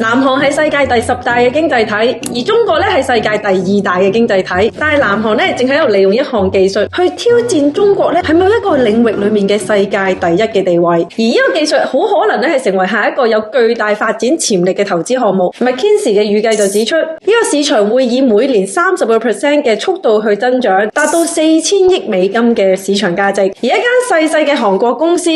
南韓係世界第10大嘅經濟體，而中國咧係世界第2大嘅經濟體。但係南韓咧正喺度利用一項技術去挑戰中國咧喺某一個領域裏面嘅世界第1嘅地位。而呢個技術好可能咧係成為下一個有巨大發展潛力嘅投資項目。McKinsey 嘅預計就指出，呢個市場會以每年30% 嘅速度去增長，達到4000億美金嘅市場價值。而一間細細嘅韓國公司，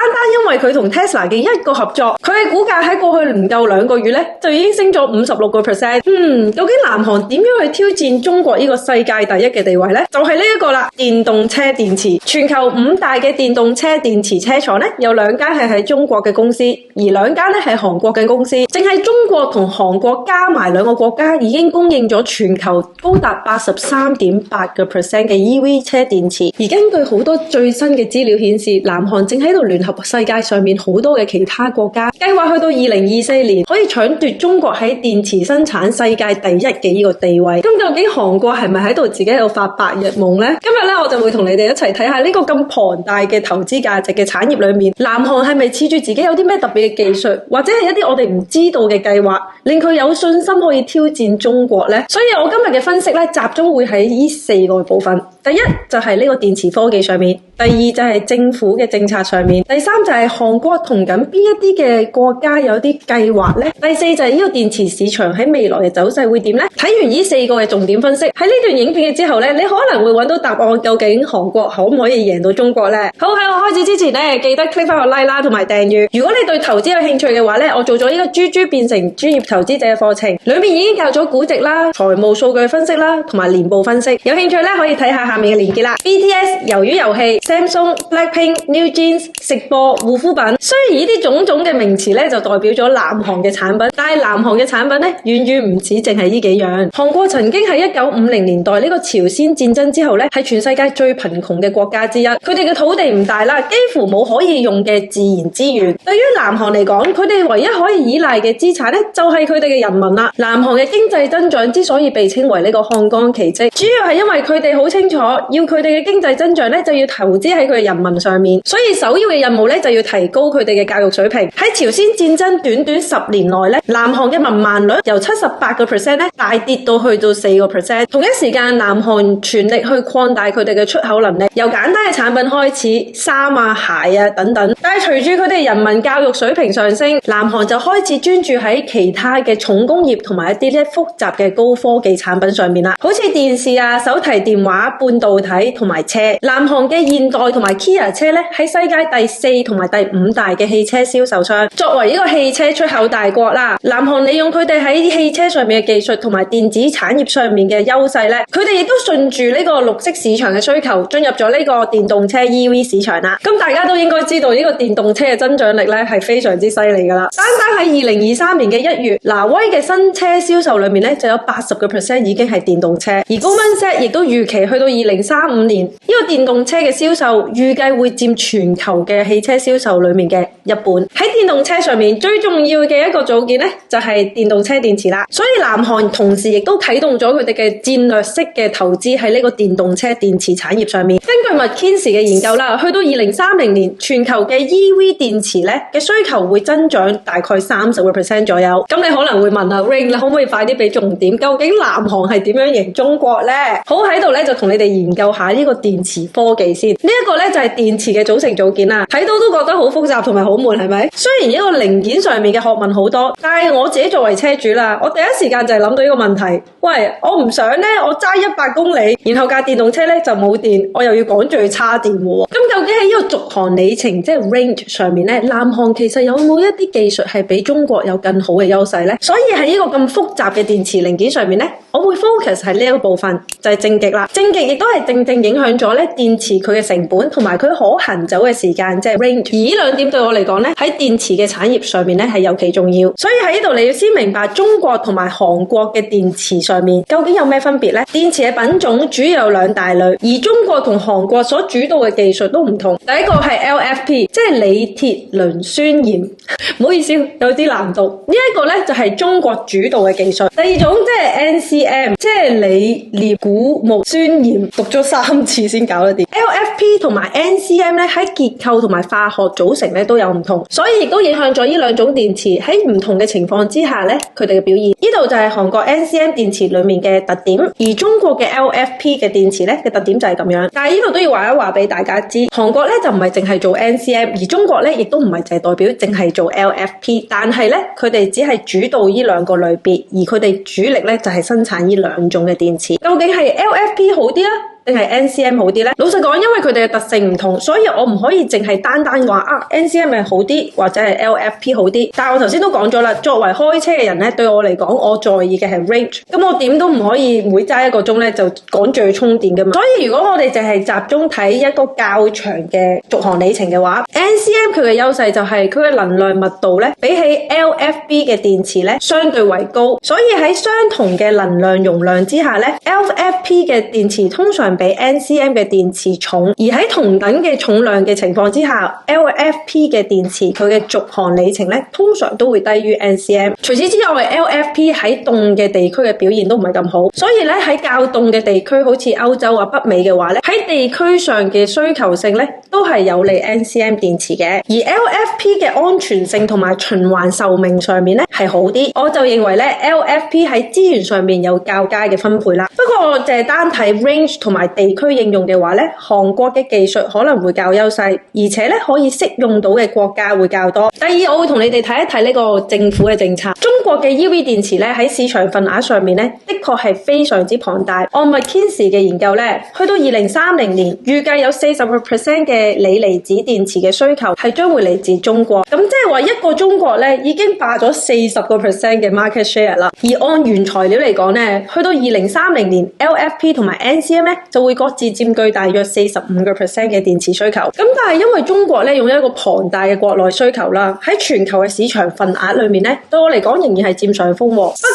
單因為佢同 Tesla 嘅一個合作，佢嘅股價喺過去唔夠2個月咧，就已經升咗56%。究竟南韓點樣去挑戰中國呢個世界第1嘅地位呢？就係呢一個啦，電動車電池。全球5大嘅電動車電池車廠咧，有2間係喺中國嘅公司，而2間咧係韓國嘅公司。淨係中國同韓國加埋2個國家，已經供應咗全球高達83.8% 嘅 EV 車電池。而根據好多最新嘅資料顯示，南韓正喺度聯合世界上面好多嘅其他國家，計劃去到2024年可以搶奪中國喺電池生產世界第1嘅呢個地位。咁究竟韓國係咪喺度自己喺度發白日夢呢？今日咧我就會同你哋一齊睇下呢個咁龐大嘅投資價值嘅產業裏面，南韓係咪恃住自己有啲咩特別嘅技術，或者係一啲我哋唔知道嘅計劃，令佢有信心可以挑戰中國呢？所以我今日嘅分析咧，集中會喺呢4個部分。第一就係呢個電池科技上面，第二就係政府嘅政策上面，第3就係韓國同緊邊一啲嘅國家有啲計劃呢，第4就係呢個電池市場喺未來嘅走勢會點呢？睇完呢4個嘅重點分析，喺呢段影片嘅之後呢，你可能會揾到答案，究竟韓國可唔可以贏到中國呢？好，喺我開始之前呢，記得 click 翻個 like 啦，同埋訂閱。如果你對投資有興趣嘅話呢，我做咗呢個豬變成專業投資者嘅課程，裏面已經教咗估值啦、財務數據分析啦，同埋年報分析。有興趣呢，可以睇下面嘅連結啦。BTS、魷魚遊戲、Samsung、Blackpink、New Jeans、食播、護膚品。雖然呢啲種種嘅名詞咧就代表咗南韓嘅產品，但係南韓嘅產品咧遠遠唔止淨係呢幾樣。韓國曾經喺1950年代呢個朝鮮戰爭之後咧，係全世界最貧窮嘅國家之一。佢哋嘅土地唔大啦，幾乎冇可以用嘅自然資源。對於南韓嚟講，佢哋唯一可以依賴嘅資產咧就係佢哋嘅人民啦。南韓嘅經濟增長之所以被稱為呢個漢江奇蹟，主要係因為佢哋好清楚，要佢哋嘅經濟增長咧就要投資喺佢嘅人民上面，所以首要嘅任務咧就要提高佢哋嘅教育水平。喺朝鮮戰爭短短10年內咧，南韓嘅文盲率由78%咧大跌到去到4%。同一時間，南韓全力去擴大佢哋嘅出口能力，由簡單嘅產品開始，衫啊、鞋啊等等。但係隨住佢哋人民教育水平上升，南韓就開始專注喺其他嘅重工業同埋一啲咧複雜嘅高科技產品上面啦，好似電視啊、手提電話、半導體同埋車。南韓嘅現代同埋 Kia 車咧喺世界第4同埋第5大嘅汽車銷售商。作為一個汽車出口大國啦，南韓利用佢哋喺汽車上面嘅技術同埋電子產業上面嘅優勢咧，佢哋亦都順住呢個綠色市場嘅需求，進入咗呢個電動車 EV 市場啦。咁大家都應該知道呢個電動車嘅增長力咧係非常之犀利噶啦。單喺2023年嘅1月，挪威嘅新車銷售裏面咧就有80% 已經係電動車，而 Goldman Sachs 亦都預期去到2035年，呢個電動車嘅銷售預計會佔全球嘅汽車銷售裏面嘅一半。喺電動車上面最重要嘅一個組件咧就係電動車電池啦，所以南韓同時亦都啟動咗佢哋嘅戰略式嘅投資喺呢個電動車電池產業上面。根據 McKinsey 嘅研究啦，去到2030年，全球嘅 EV 電池咧嘅需求會增長大概30% 左右。咁你可能會問啊 Ring， 你可唔可以快啲俾重點？究竟南韓係點樣贏中國咧？好，喺度咧就同你哋研究下呢個電池科技先。呢一個咧就係電池嘅組成組件啦，睇到都覺得好複雜同埋好悶，係咪？雖然呢個零件上面嘅學問好多，但係我自己作為車主啦，我第一時間就係諗到呢個問題。喂，我唔想咧，我揸100公里，然後架電動車咧就冇電，我又要趕住去叉電喎。咁究竟喺呢個續航里程即係 range 上面咧，南韓其實有冇一啲技術係比中國有更好嘅優勢咧？所以喺呢個咁複雜嘅電池零件上面咧，我會 focus 喺呢一個部分，就係正極啦。正極亦都係正正影響咗咧電池佢嘅成本同埋佢可行走嘅時間，即係 range。而呢兩點對我嚟講咧，喺電池嘅產業上面咧係尤其重要。所以喺呢度你要先明白中國同埋韓國嘅電池上面究竟有咩分別咧？電池嘅品種主要有2大類，而中國同韓國所主導嘅技術都唔同。第一個係 LFP， 即係鋰鐵磷酸鹽，唔好意思，有啲難讀。呢一個咧就係中國主導嘅技術。第二種即係 NCM， 即係鋰鎳鈷鉬酸鹽，讀咗3次先搞得掂。LFP 同埋 NCM 咧喺結構同埋化學組成咧都有唔同，所以亦都影響咗呢兩種電池喺唔同嘅情況之下咧佢哋嘅表現。呢度就係韓國 NCM 電池裏面嘅特點，而中國嘅 LFP 嘅電池咧嘅特點就係咁樣。但係呢度都要話一話俾大家知，韓國咧就唔係淨係做 NCM， 而中國咧亦都唔係淨係代表淨係做 LFP， 但係咧佢哋只係主導呢兩個類別，而佢哋主力咧就係生產呢兩種嘅電池。究竟係 LFP 好啲啊定係 NCM 好啲呢？老實講，因為佢哋嘅特性唔同，所以我唔可以淨係單單話NCM 係好啲或者係 LFP 好啲。但係我頭先都講咗啦，作為開車嘅人咧，對我嚟講，我在意嘅係 range。咁我點都唔可以每揸1個鐘咧就趕住去充電噶嘛。所以如果我哋淨係集中睇一個較長嘅續航里程嘅話，NCM 佢嘅優勢就係佢嘅能量密度咧，比起 LFP 嘅電池咧相對為高。所以喺相同嘅能量容量之下咧 ，LFP 嘅電池通常比 NCM 嘅電池重，而喺同等嘅重量嘅情況之下 ，LFP 嘅電池佢嘅續航里程咧，通常都會低於 NCM。除此之外 ，LFP 喺凍嘅地區嘅表現都唔係咁好，所以咧喺較凍嘅地區，好似歐洲啊、北美嘅話咧，喺地區上嘅需求性咧，都係有利 NCM 電池嘅。而 LFP 嘅安全性同埋循環壽命上面咧係好啲，我就認為咧 LFP 喺資源上面有較佳嘅分配啦。不過淨係單睇 range 同埋地區應用嘅話咧，韓國嘅技術可能會較優勢，而且咧可以適用到嘅國家會較多。第二，我會同你哋睇一睇呢個政府嘅政策。中國嘅 EV 電池咧喺市場份額上面咧，的確係非常之龐大。按 McKinsey 嘅研究咧，去到2030年，預計有40% 嘅鋰離子電池嘅需求係將會嚟自中國。咁即係話一個中國咧已經霸咗40% 嘅 market share 啦。而按原材料嚟講咧，去到2030年 ，LFP 同埋 NCM 咧就會各自佔據大約45% 嘅電池需求。咁但係因為中國咧用一個龐大嘅國內需求啦，喺全球嘅市場份額裏面咧，對我嚟講仍然係佔上風。不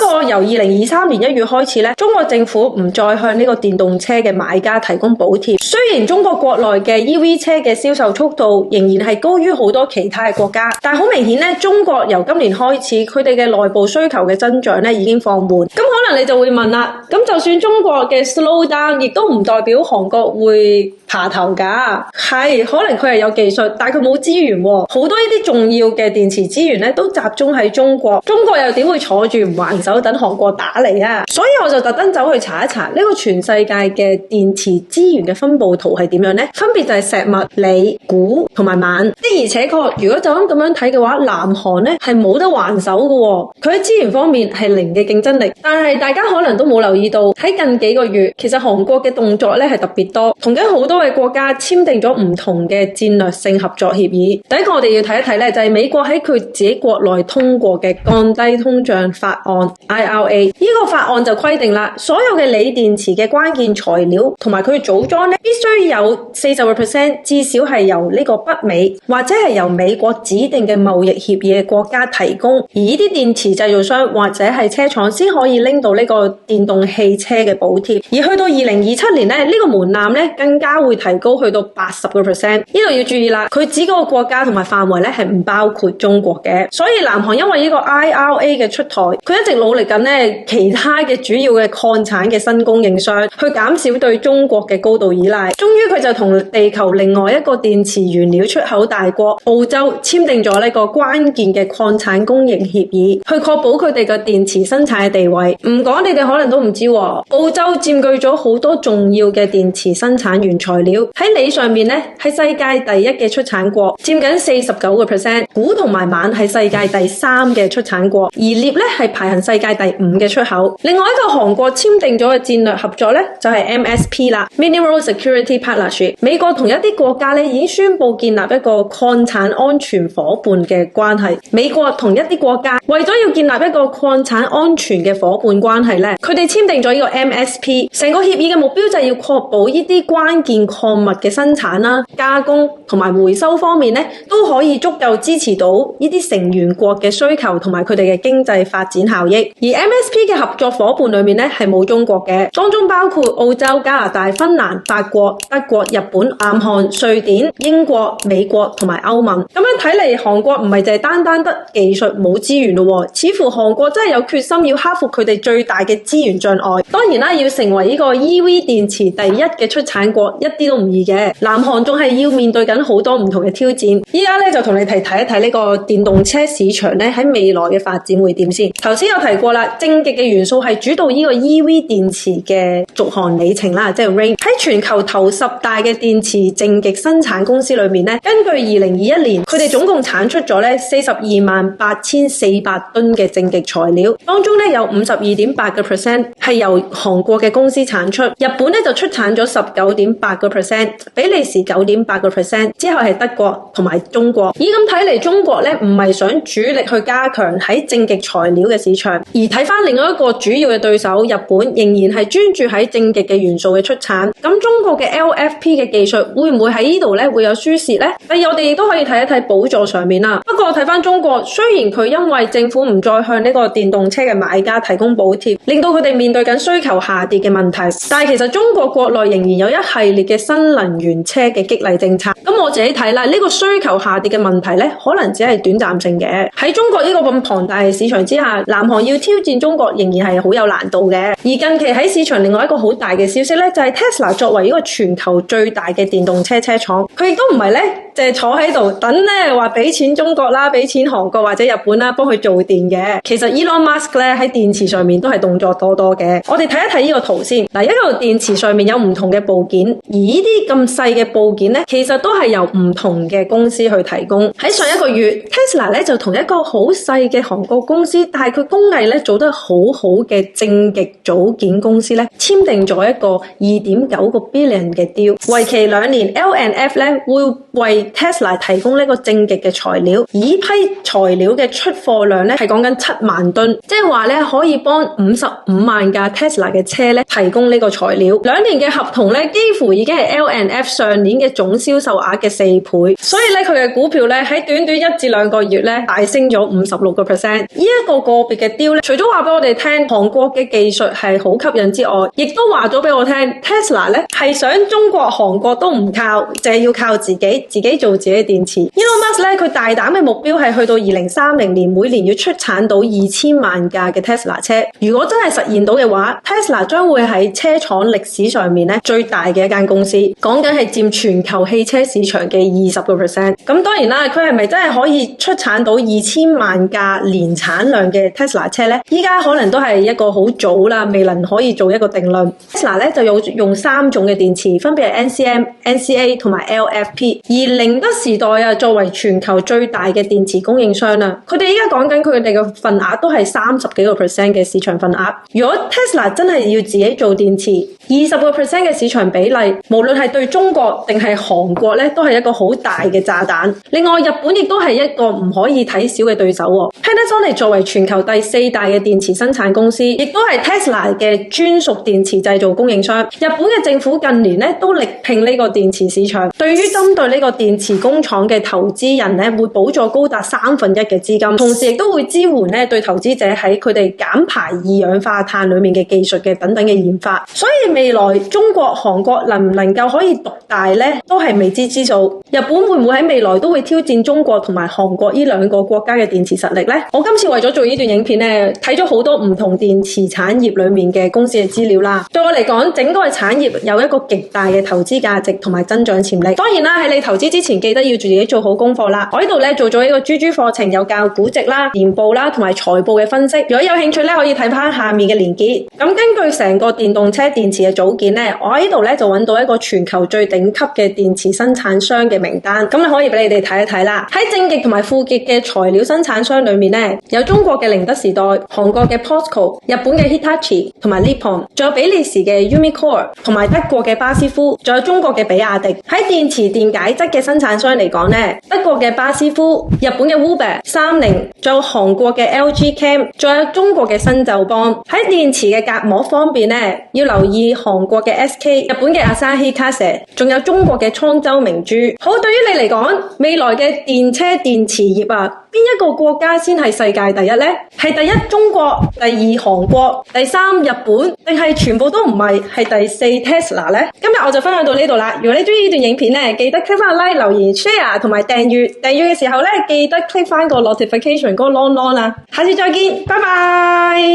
過由2023年1月開始咧，中國政府唔再向呢個電動車嘅買家提供補貼。雖然中國國內嘅 EV 車嘅銷售速度仍然係高於好多其他嘅國家，但係好明顯咧，中國由今年開始佢哋嘅內部需求嘅增長咧已經放緩。咁可能你就會問啦，咁就算中國嘅 slow down，亦都唔代表韓國會爬頭㗎。係，可能佢係有技術，但係佢冇資源喎。好多呢啲重要嘅電池資源咧都集中喺中國，中國又點會坐住唔還手等韓國打嚟啊？所以我就特登走去查一查呢個全世界嘅電池資源嘅分佈圖係點樣呢？分別就係石墨、鋰、鈷同埋錳。的而且確，如果就咁樣睇嘅話，南韓咧係冇得還手嘅喎。佢喺資源方面係零嘅競爭力。但係大家可能都冇留意到，喺近幾個月，其實韓國嘅動作咧係特別多，同緊好多嘅國家簽訂咗唔同嘅戰略性合作協議。第一個我哋要睇一睇咧，就係美國喺佢自己國內通過嘅降低通脹法案 IRA。呢個法案就規定啦，所有嘅鋰電池嘅關鍵材料同埋佢嘅組裝咧，必須有40%至少係由呢個北美或者係由美國指定嘅貿易協議嘅國家提供，而呢啲電池製造商或者係車廠先可以拎到呢個電動汽車嘅補貼。而去到2027年咧，呢個門檻咧更加會提高去到80%。呢度要注意啦，佢指嗰個國家同埋範圍咧係唔包括中國嘅。所以南韓因為呢個 IRA 嘅出台，佢一直努力緊咧其他嘅主要嘅礦產嘅新供應商去減少對中國嘅高度依賴。終於佢就同地球另外一個電池原料出口大國澳洲簽訂咗呢個關鍵嘅礦產供應協議，去確保佢哋嘅電池生產嘅地位。唔講你哋可能都唔知喎，澳洲佔據咗好多重要嘅電池生產原材料，喺鋰上面咧係世界第一嘅出產國，佔緊49%。鈷同埋錳係世界第3嘅出產國，而鎳咧係排行世界第5嘅出口。另外一個韓國簽訂咗嘅戰略合作咧就係 MSP 啦 ，Mineral Security Partnership。美國同一啲國家咧已經宣布建立一個礦產安全伙伴嘅關係。美國同一啲國家為咗要建立一個礦產安全嘅伙伴關係咧，佢哋簽訂咗呢個 MSP。成個協議嘅目標就係要確保呢啲關鍵礦物嘅生產啦、加工同埋回收方面咧，都可以足夠支持到呢啲成員國嘅需求同埋佢哋嘅經濟發展效益。而 MSP 嘅合作夥伴裏面咧係冇中國嘅，當中包括澳洲、加拿大、芬蘭、法國、德國、日本、南韓、瑞典、英國、美國同埋歐盟。咁樣睇嚟，韓國唔係淨係單得技術冇資源咯，似乎韓國真係有決心要克服佢哋最大嘅資源障礙。當然啦，要成為呢個 EV 電池第一嘅出產國，一啲都唔易嘅。南韓仲係要面對緊好多唔同嘅挑戰。依家咧就同你睇一睇呢個電動車市場咧喺未來嘅發展會點先。頭先有提過啦，正極嘅元素係主導呢個 EV 電池嘅續航里程啦，即係 range。喺全球頭10大嘅電池正極生產公司裏面咧，根據2021年佢哋總共產出咗咧428400噸嘅正極材料，當中咧有52.8% 係由韓國嘅公司產出，日本咧就出產咗19.8%，比利時9.8%，之後係德國同埋中國。咁睇嚟，中國咧唔係想主力去加強喺正極材料嘅市場，而睇翻另外一個主要嘅對手日本，仍然係專注喺正極嘅元素嘅出產。咁中國嘅 LFP 嘅技術會唔會喺呢度咧會有輸蝕咧？第二，我哋亦都可以睇一睇補助上面啦。不過睇翻中國，雖然佢因為政府唔再向呢個電動車嘅買家提供補貼，令到佢哋面對緊需求下跌嘅問題，但係其實中國國內仍然有一系列嘅新能源車嘅激勵政策。咁我自己睇啦，呢個需求下跌嘅問題咧，可能只係短暫性嘅。喺中國呢個咁龐大嘅市場之下，南韓要挑戰中國仍然係好有難度嘅。而近期喺市場另外一個好大嘅消息咧，就係 Tesla 作為呢個全球最大嘅電動車車廠，佢亦都唔係咧就係坐喺度等咧話俾錢中國啦，俾錢韓國或者日本啦幫佢做電嘅。其實 Elon Musk 咧喺電池上面都係動作多多嘅。我哋睇一睇呢個圖先。嗱，一個電池上面有唔同嘅部件，而呢啲咁細嘅部件咧，其實都係由唔同嘅公司去提供。喺上一個月 Tesla 咧就同一個好細嘅韓國公司，但係佢工藝咧做得好好嘅正極組件公司咧簽訂咗一個2.9個 billion 嘅 deal， 為期2年。L&F 咧會為 Tesla 提供呢個正極嘅材料，而呢批材料嘅出貨量咧係講緊7萬噸，即係話咧可以幫55萬架 Tesla 嘅車咧提供呢個材料。2年嘅合同咧幾乎已經係 L&F 上年嘅總銷售額嘅4倍，所以咧佢嘅股票咧喺短短1至2個月咧大升咗56%。呢一個個別嘅 deal 咧，除咗話俾我哋聽韓國嘅技術係好吸引之外，亦都話咗俾我聽 Tesla 咧係想中國韓國都唔靠，淨係要靠自己做自己嘅電池。Elon Musk 咧佢大膽嘅目標係去到2030年每年要出產到2000萬架嘅 Tesla 車。如果真係實現到嘅話， Tesla 將會喺車廠歷史上面咧最大嘅一間公司，講緊係佔全球汽車市場嘅20%。咁當然啦，佢係咪真係可以出產到2000萬架年產量嘅 Tesla 車咧？依家可能都係一個好早啦，未能可以做一個定論。Tesla 咧就有用3種嘅電池，分別係 NCM、NCA 同埋 LFP。而寧德時代啊，作為全球最大嘅電池供應商啊，佢哋依家講緊佢哋嘅份額都係30幾個% 嘅市場份額。如果 Tesla 真係要自己做電池，20% 嘅市場比例，無論係對中國定係韓國咧，都係一個好大嘅炸彈。另外，日本亦都係一個唔可以睇小嘅對手。Panasonic 作為全球第4大嘅電池生產公司，亦都係 Tesla 嘅專屬電池製造供應商。日本嘅政府近年咧都力拼呢個電池市場，對於針對呢個電池工廠嘅投資人咧，會補助高達1/3嘅資金，同時亦都會支援咧對投資者喺佢哋減排二氧化碳裡面嘅技術嘅等等嘅研發。所以未來中國、韓國能唔能夠可以獨大咧，都係未知之數。日本會唔會喺未來都會挑戰中國同埋韓國呢2個國家嘅電池實力咧？我今次為咗做呢段影片咧，睇咗好多唔同電池產業裡面嘅公司嘅資料啦。對我嚟講，整個產業有一個極大嘅投資價值同埋增長潛力。當然啦，喺你投資之前，記得要自己做好功課啦。我呢度咧做咗一個豬豬課程，有教估值啦、年報啦同埋財報嘅分析。如果有興趣咧，可以睇翻下面嘅連結。咁根據成個電動車電池嘅組件咧，我喺呢度咧就揾到一個全球最頂級嘅電池生產商嘅名單。咁你可以俾你哋睇一睇啦。喺正極同埋負極嘅材料生產商裏面咧，有中國嘅寧德時代、韓國嘅 POSCO、日本嘅 Hitachi 同埋 Nippon， 仲有比利時嘅 Umicore 同埋德國嘅巴斯夫，仲有中國嘅比亞迪。喺電池電解質嘅生產商嚟講呢，德國嘅巴斯夫、日本嘅 Uber、三菱，仲有韓國嘅 LG Chem， 仲有中國嘅新宙邦。喺電池嘅隔膜方面呢，要留意韓國嘅 SK、日本嘅Asahi Kasei， 仲有中國嘅滄州明珠。好，對於你嚟講，未來嘅電車電池業啊，邊一個國家先係世界第一呢？係第一中國，第二韓國，第三日本，定係全部都唔係，係第四 Tesla 呢？今日我就分享到呢度啦。如果你中意呢段影片呢，記得 click 翻個 like、留言、share 同埋訂閱。訂閱嘅時候呢，記得 click 翻個 notification 嗰個 long 啦。下次再見，拜拜。